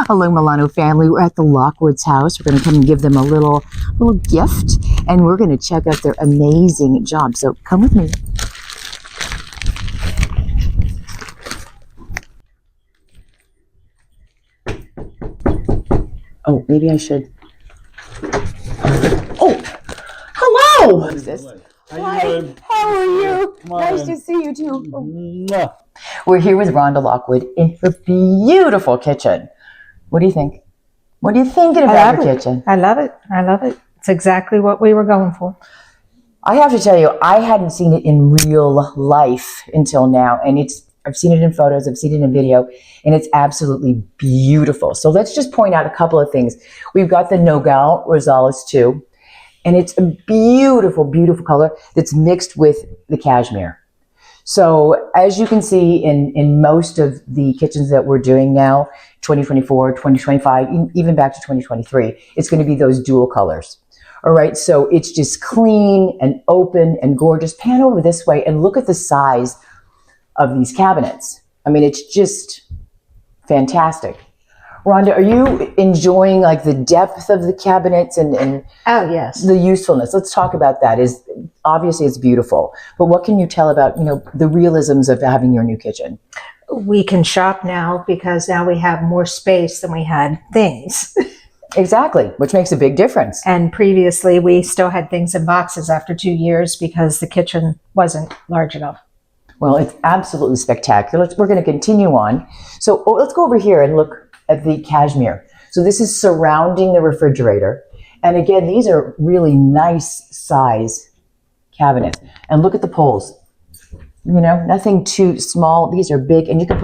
Hello, Milano family. We're at the Lockwood's house. We're going to come and give them a little gift, and we're going to check out their amazing job. So come with me. Oh, maybe I should. Oh, hello. What is this? Hi. How are you? Nice to see you too. We're here with Rhonda Lockwood in her beautiful kitchen. What do you think? What are you thinking about your kitchen? I love it. I love it. It's exactly what we were going for. I have to tell you, I hadn't seen it in real life until now, and I've seen it in photos, I've seen it in video, and it's absolutely beautiful. So let's just point out a couple of things. We've got the Nogal Rosales too, and it's a beautiful, beautiful color that's mixed with the cashmere. So as you can see in most of the kitchens that we're doing now, 2024, 2025, even back to 2023, it's going to be those dual colors. All right, so it's just clean and open and gorgeous. Pan over this way and look at the size of these cabinets. I mean, it's just fantastic. Rhonda, are you enjoying like the depth of the cabinets and Oh, yes. the usefulness? Let's talk about that. Obviously it's beautiful, but what can you tell about, the realisms of having your new kitchen? We can shop now because now we have more space than we had things. Exactly, which makes a big difference. And previously we still had things in boxes after 2 years because the kitchen wasn't large enough. Well, it's absolutely spectacular. We're going to continue on. So let's go over here and look at the cashmere. So this is surrounding the refrigerator. And again, these are really nice size cabinets. And look at the poles. Nothing too small. These are big, and you can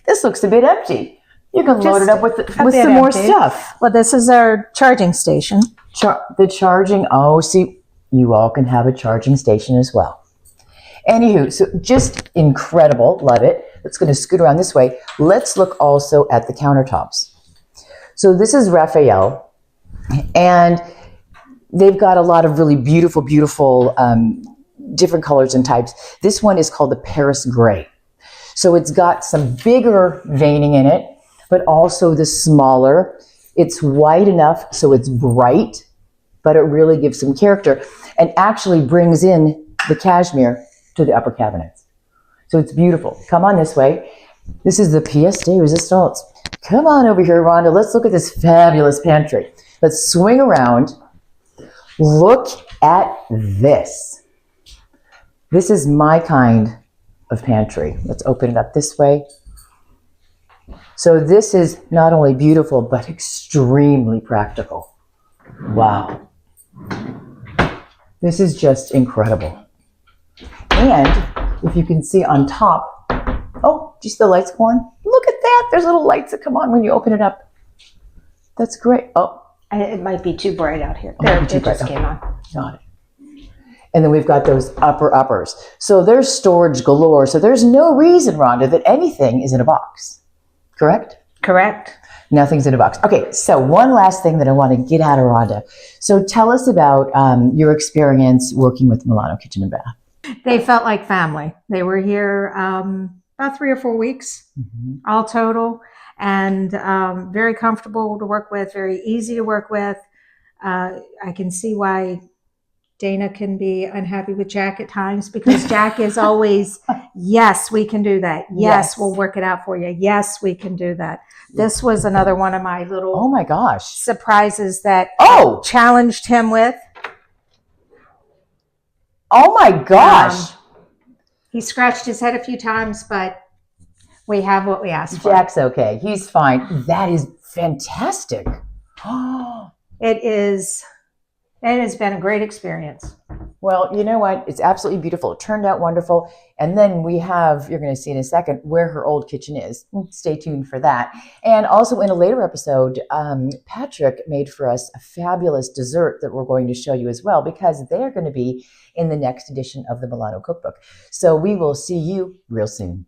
this looks a bit empty. You can load it up with some more stuff. Well, this is our charging station. The charging, see, you all can have a charging station as well. Anywho, so just incredible. Love it. It's going to scoot around this way. Let's look also at the countertops. So this is Raphael, and they've got a lot of really beautiful, beautiful different colors and types. This one is called the Paris Gray. So it's got some bigger veining in it, but also the smaller. It's white enough so it's bright, but it really gives some character and actually brings in the cashmere to the upper cabinets. So it's beautiful. Come on this way. This is the pièce de résistance. Come on over here, Rhonda. Let's look at this fabulous pantry. Let's swing around. Look at this. This is my kind of pantry. Let's open it up this way. So this is not only beautiful, but extremely practical. Wow. This is just incredible. And if you can see on top, do you see the lights go on? Look at that. There's little lights that come on when you open it up. That's great. It might be too bright out here. There, it just came on. Got it. And then we've got those uppers. So there's storage galore. So there's no reason, Rhonda, that anything is in a box. Correct? Correct. Nothing's in a box. Okay, so one last thing that I want to get out of Rhonda. So tell us about your experience working with Milano Kitchen and Bath. They felt like family. They were here about 3 or 4 weeks, all total, and very comfortable to work with, very easy to work with. I can see why Dana can be unhappy with Jack at times because Jack is always, yes, we can do that. Yes, we'll work it out for you. Yes, we can do that. This was another one of my little oh my gosh surprises that I challenged him with. Oh my gosh. He scratched his head a few times, but we have what we asked for. Jack's okay. He's fine. That is fantastic. It has been a great experience. Well, you know what? It's absolutely beautiful. It turned out wonderful. And then we have, you're going to see in a second, where her old kitchen is. Stay tuned for that. And also in a later episode, Patrick made for us a fabulous dessert that we're going to show you as well, because they're going to be in the next edition of the Milano Cookbook. So we will see you real soon.